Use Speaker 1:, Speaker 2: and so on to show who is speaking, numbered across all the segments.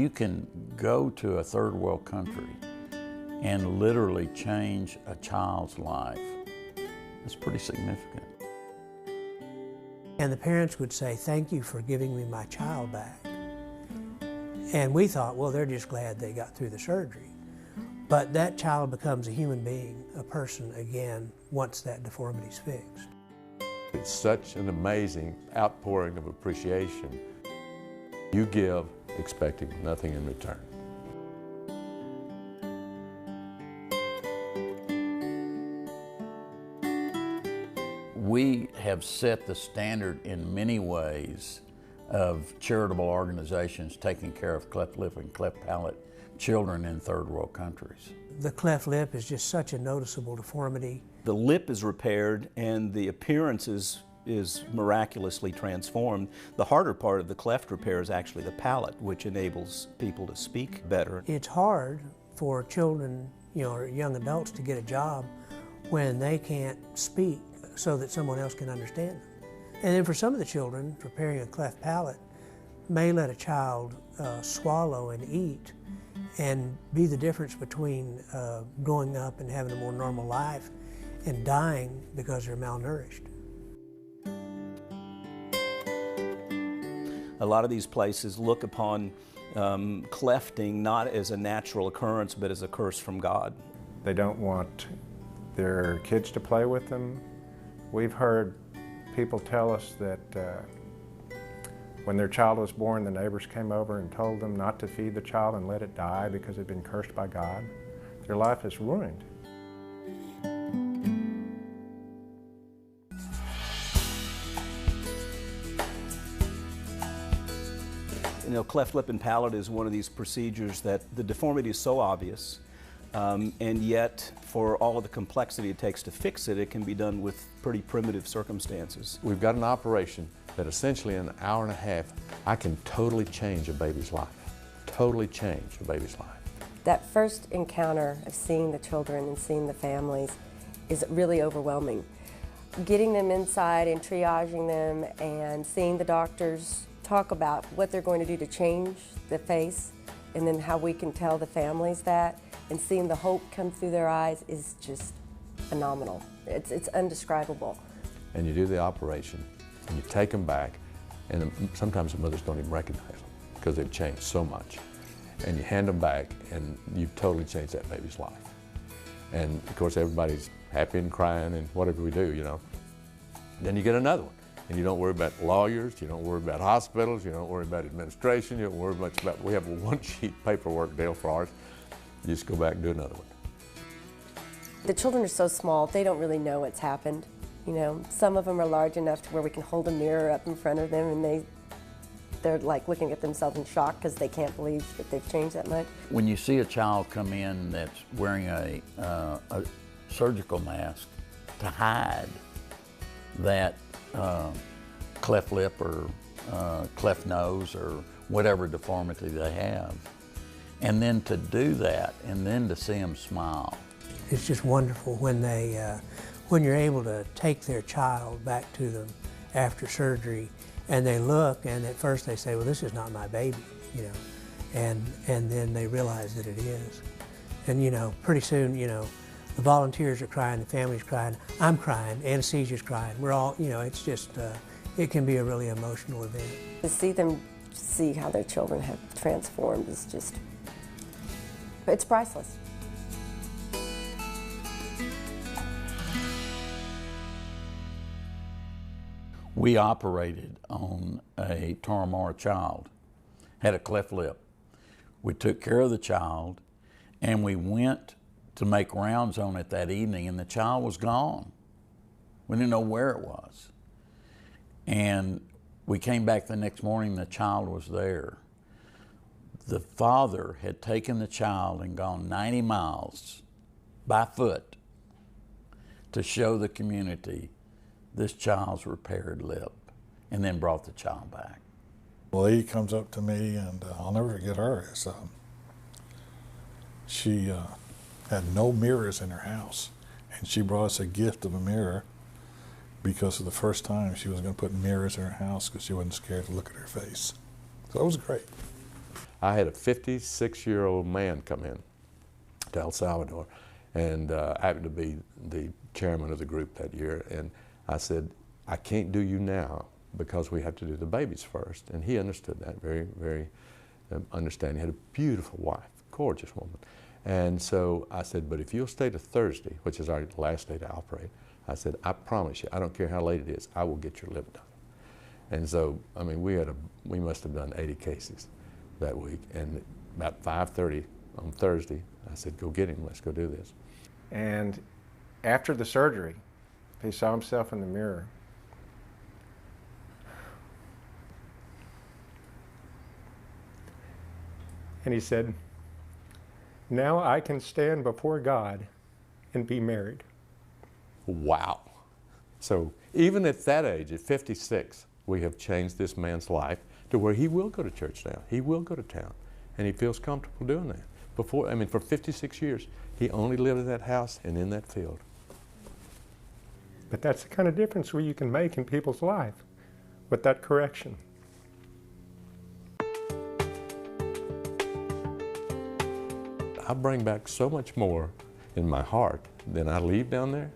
Speaker 1: you can go to a third world country and literally change a child's life, it's pretty significant.
Speaker 2: And the parents would say, "Thank you for giving me my child back." And we thought, well, they're just glad they got through the surgery. But that child becomes a human being, a person again, once that deformity's fixed.
Speaker 3: It's such an amazing outpouring of appreciation. You give expecting nothing in return.
Speaker 1: We have set the standard in many ways of charitable organizations taking care of cleft lip and cleft palate children in third world countries.
Speaker 2: The cleft lip is just such a noticeable deformity.
Speaker 4: The lip is repaired and the appearance is miraculously transformed. The harder part of the cleft repair is actually the palate, which enables people to speak better.
Speaker 2: It's hard for children, or young adults to get a job when they can't speak so that someone else can understand them. And then for some of the children, repairing a cleft palate may let a child swallow and eat and be the difference between growing up and having a more normal life and dying because they're malnourished.
Speaker 4: A lot of these places look upon clefting not as a natural occurrence, but as a curse from God.
Speaker 5: They don't want their kids to play with them. We've heard people tell us that when their child was born, the neighbors came over and told them not to feed the child and let it die because it had been cursed by God. Their life is ruined.
Speaker 4: Cleft lip and palate is one of these procedures that the deformity is so obvious, and yet for all of the complexity it takes to fix it, it can be done with pretty primitive circumstances.
Speaker 3: We've got an operation that essentially in an hour and a half, I can totally change a baby's life. Totally change a baby's life.
Speaker 6: That first encounter of seeing the children and seeing the families is really overwhelming. Getting them inside and triaging them and seeing the doctors talk about what they're going to do to change the face and then how we can tell the families that, and seeing the hope come through their eyes is just phenomenal. It's undescribable.
Speaker 3: And you do the operation, and you take them back, and sometimes the mothers don't even recognize them because they've changed so much. And you hand them back, and you've totally changed that baby's life. And of course, everybody's happy and crying and whatever we do, Then you get another one. And you don't worry about lawyers, you don't worry about hospitals, you don't worry about administration, you don't worry much about, we have a one-sheet paperwork deal for ours. You just go back and do another one.
Speaker 6: The children are so small, they don't really know what's happened. Some of them are large enough to where we can hold a mirror up in front of them and they're like looking at themselves in shock because they can't believe that they've changed that much.
Speaker 1: When you see a child come in that's wearing a surgical mask to hide that cleft lip or cleft nose or whatever deformity they have, and then to do that and then to see them smile.
Speaker 2: It's just wonderful when when you're able to take their child back to them after surgery and they look and at first they say, well, this is not my baby, and then they realize that it is. And pretty soon, the volunteers are crying, the family's crying, I'm crying, anesthesia's crying. We're all, it's just, it can be a really emotional event.
Speaker 6: To see them see how their children have transformed is just, it's priceless.
Speaker 1: We operated on a Tarahumara child, had a cleft lip. We took care of the child and we went to make rounds on it that evening, and the child was gone. We didn't know where it was. And we came back the next morning, the child was there. The father had taken the child and gone 90 miles by foot to show the community this child's repaired lip, and then brought the child back.
Speaker 7: Lee comes up to me, and I'll never forget her. She had no mirrors in her house, and she brought us a gift of a mirror because for the first time she was going to put mirrors in her house because she wasn't scared to look at her face. So it was great.
Speaker 3: I had a 56-year-old man come in to El Salvador, and I happened to be the chairman of the group that year. And I said, I can't do you now because we have to do the babies first. And he understood that, very, very understanding. He had a beautiful wife, gorgeous woman. And so I said, but if you'll stay to Thursday, which is our last day to operate, I said, I promise you, I don't care how late it is, I will get your lip done. And so, I mean, we must have done 80 cases that week. And about 5:30 on Thursday, I said, go get him, let's go do this.
Speaker 5: And after the surgery, he saw himself in the mirror. And he said, now I can stand before God and be married.
Speaker 3: Wow. So even at that age, at 56, we have changed this man's life to where he will go to church now. He will go to town, and he feels comfortable doing that. Before, I mean, for 56 years, he only lived in that house and in that field.
Speaker 5: But that's the kind of difference you can make in people's life with that correction.
Speaker 3: I bring back so much more in my heart than I leave down there.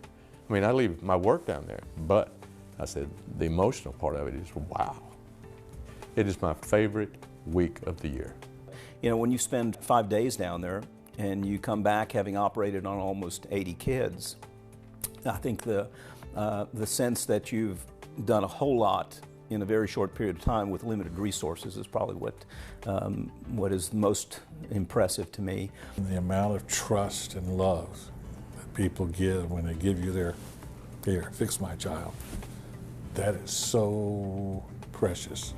Speaker 3: I mean, I leave my work down there, but I said the emotional part of it is wow. It is my favorite week of the year.
Speaker 4: You know, when you spend 5 days down there and you come back having operated on almost 80 kids, I think the sense that you've done a whole lot in a very short period of time with limited resources is probably what is most impressive to me.
Speaker 7: The amount of trust and love that people give when they give you their, here, fix my child, that is so precious.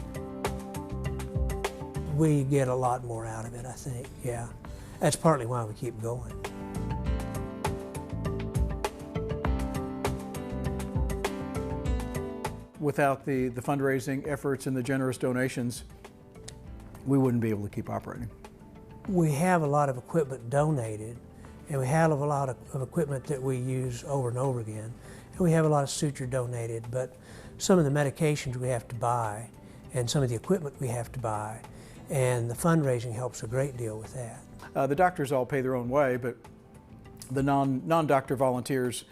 Speaker 2: We get a lot more out of it, I think, yeah. That's partly why we keep going.
Speaker 8: Without the fundraising efforts and the generous donations, we wouldn't be able to keep operating.
Speaker 2: We have a lot of equipment donated, and we have a lot of equipment that we use over and over again. And we have a lot of suture donated, but some of the medications we have to buy and some of the equipment we have to buy, and the fundraising helps a great deal with that.
Speaker 8: The doctors all pay their own way, but the non-doctor volunteers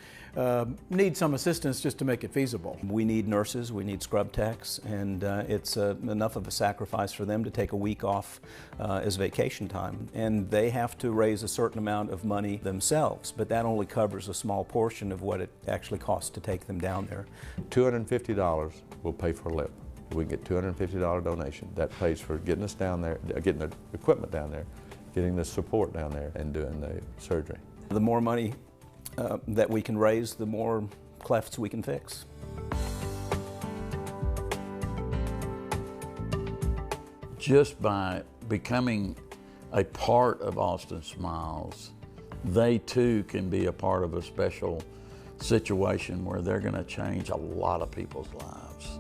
Speaker 8: need some assistance just to make it feasible.
Speaker 4: We need nurses, we need scrub techs, and it's enough of a sacrifice for them to take a week off as vacation time. And they have to raise a certain amount of money themselves, but that only covers a small portion of what it actually costs to take them down there.
Speaker 3: $250 will pay for a lip. We can get $250 donation. That pays for getting us down there, getting the equipment down there, getting the support down there, and doing the surgery.
Speaker 4: The more money that we can raise, the more clefts we can fix.
Speaker 1: Just by becoming a part of Austin Smiles, they too can be a part of a special situation where they're going to change a lot of people's lives.